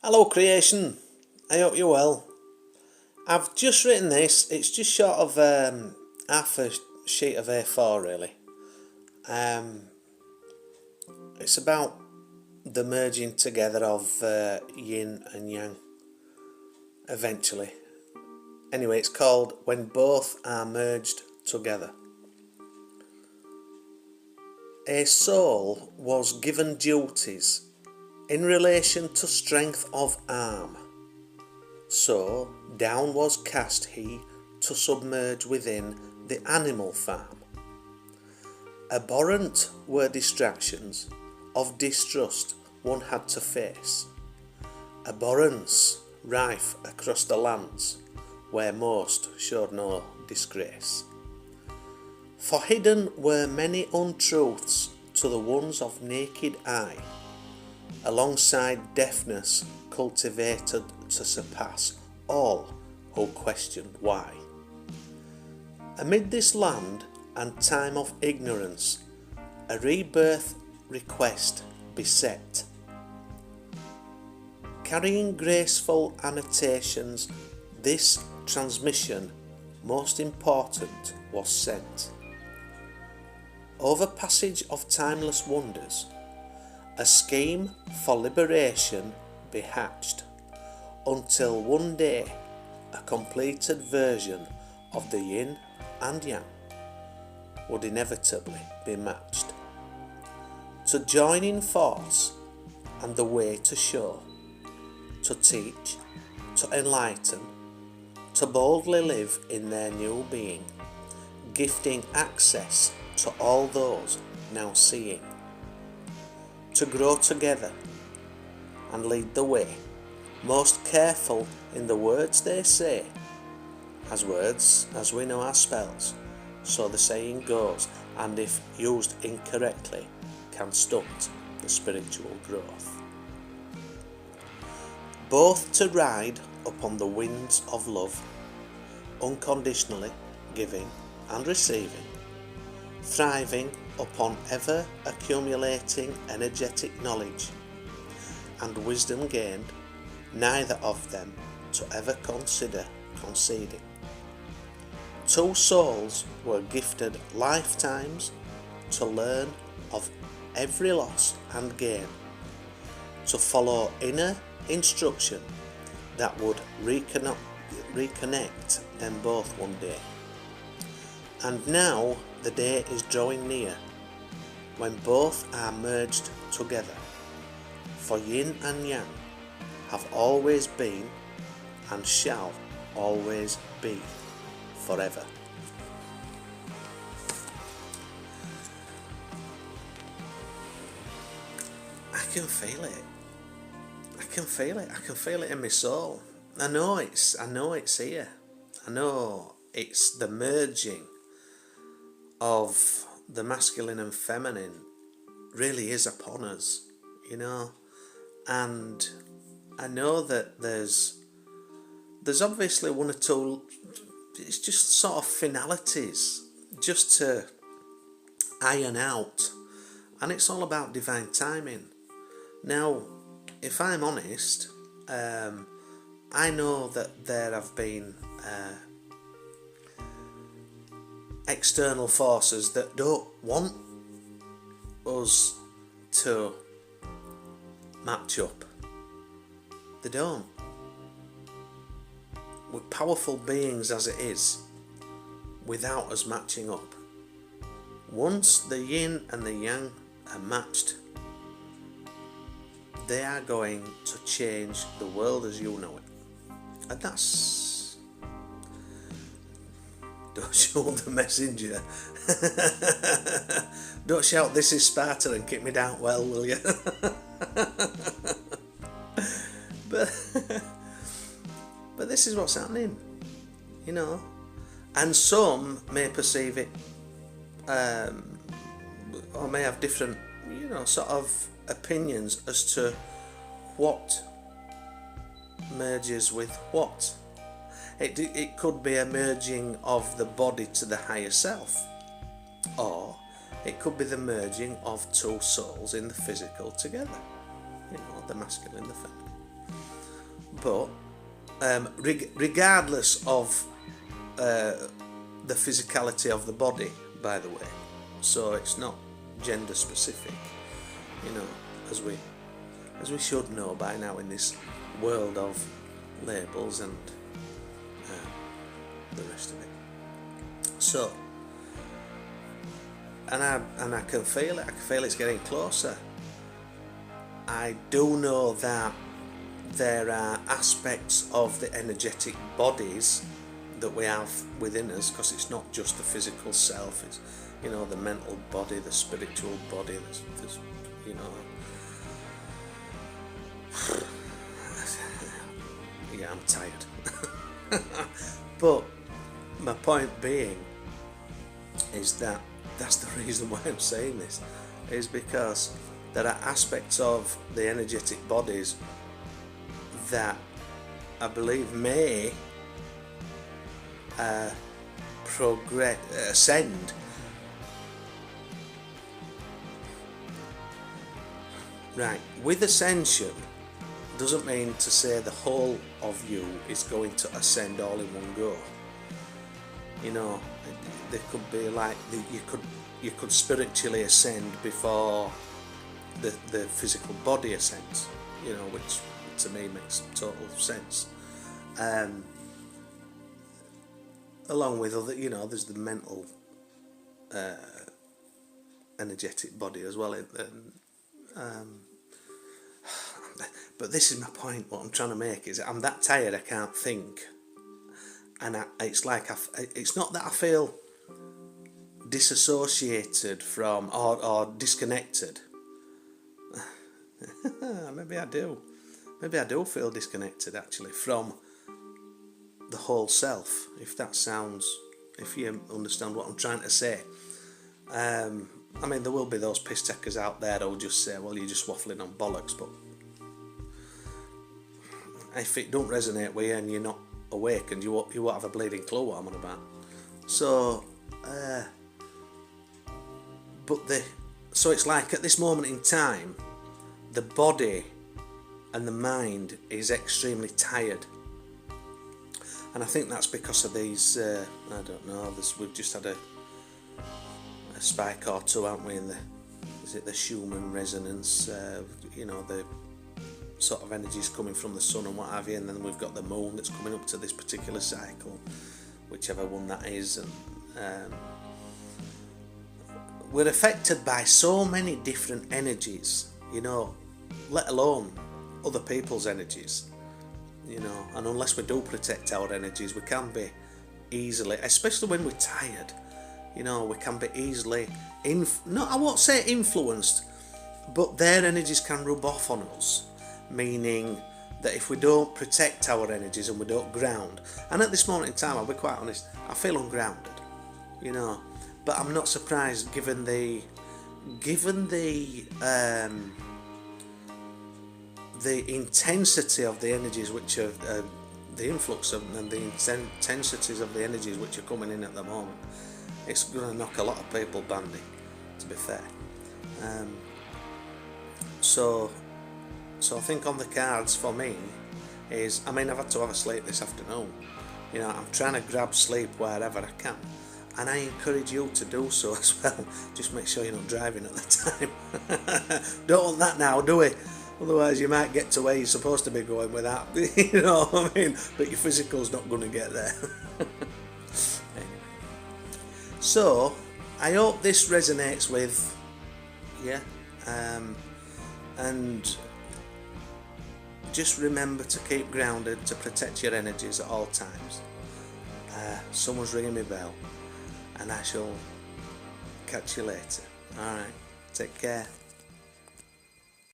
Hello creation, I hope you're well. I've just written this, it's just short of half a sheet of A4 really. Um, it's about the merging together of yin and yang, eventually. Anyway, it's called When Both Are Merged Together. A soul was given duties in relation to strength of arm. So down was cast he to submerge within the animal farm. Abhorrent were distractions of distrust one had to face. Abhorrence rife across the lands where most showed no disgrace. For hidden were many untruths to the ones of naked eye, alongside deafness cultivated to surpass all who questioned why. Amid this land and time of ignorance, a rebirth request beset, carrying graceful annotations. This transmission, most important, was sent. Over passage of timeless wonders, a scheme for liberation be hatched, until one day a completed version of the yin and yang would inevitably be matched. To join in force and the way to show, to teach, to enlighten, to boldly live in their new being, gifting access to all those now seeing. To grow together and lead the way, most careful in the words they say, as words, as we know, are spells, so the saying goes, and if used incorrectly, can stunt the spiritual growth. Both to ride upon the winds of love, unconditionally giving and receiving, thriving upon ever accumulating energetic knowledge and wisdom gained, neither of them to ever consider conceding. Two souls were gifted lifetimes to learn of every loss and gain, to follow inner instruction that would reconnect them both one day. And now the day is drawing near when both are merged together, for yin and yang have always been and shall always be forever. I can feel it. I can feel it. I can feel it in my soul. I know it's here. I know it's the merging of the masculine and feminine really is upon us, and I know that there's obviously one or two, it's just sort of finalities just to iron out, and it's all about divine timing. Now, if I'm honest, I know that there have been external forces that don't want us to match up. They don't. We're powerful beings as it is, without us matching up. Once the yin and the yang are matched, they are going to change the world as you know it. And that's... Don't shout the messenger. Don't shout "This is Sparta" and kick me down well, will you? But this is what's happening, and some may perceive it, or may have different, sort of opinions as to what merges with what. It could be a merging of the body to the higher self, or it could be the merging of two souls in the physical together, the masculine and the feminine. But regardless of the physicality of the body, by the way, so it's not gender specific, you know, as we should know by now in this world of labels and the rest of it. So, and I can feel it. I can feel it's getting closer. I do know that there are aspects of the energetic bodies that we have within us, because it's not just the physical self. It's, you know, the mental body, the spiritual body. There's you know. Yeah, I'm tired. But my point being is that that's the reason why I'm saying this, is because there are aspects of the energetic bodies that I believe may ascend. Right, with ascension doesn't mean to say the whole of you is going to ascend all in one go. You know, there could be like you could spiritually ascend before the physical body ascends. You know, which to me makes total sense. Along with other, you know, there's the mental, energetic body as well. But this is my point. What I'm trying to make is I'm that tired I can't think, and it's like it's not that I feel disassociated from or disconnected. Maybe I do feel disconnected actually from the whole self, if you understand what I'm trying to say. I mean, there will be those piss takers out there that will just say, well, you're just waffling on bollocks, but if it don't resonate with you and you're not awakened, you won't have a bleeding clue what I'm on about. So so it's like at this moment in time, the body and the mind is extremely tired, and I think that's because of these I don't know, we've just had a spike or two, haven't we, in the Schumann resonance, you know, the sort of energies coming from the sun and what have you, and then we've got the moon that's coming up to this particular cycle, whichever one that is, and we're affected by so many different energies, you know, let alone other people's energies, you know, and unless we do protect our energies, we can be easily, especially when we're tired, you know, we can be easily I won't say influenced, but their energies can rub off on us, meaning that if we don't protect our energies and we don't ground, and at this moment in time, I'll be quite honest, I feel ungrounded, you know, but I'm not surprised given the intensity of the energies which are the influx of, and the intensities of the energies which are coming in at the moment. It's going to knock a lot of people bandy, to be fair. So I think on the cards for me is, I mean, I've had to have a sleep this afternoon. You know, I'm trying to grab sleep wherever I can, and I encourage you to do so as well. Just make sure you're not driving at the time. Don't want that now, do we? Otherwise you might get to where you're supposed to be going with that. You know what I mean? But your physical's not going to get there. Anyway. So, I hope this resonates with you. And just remember to keep grounded, to protect your energies at all times. Someone's ringing my bell, and I shall catch you later. Alright, take care.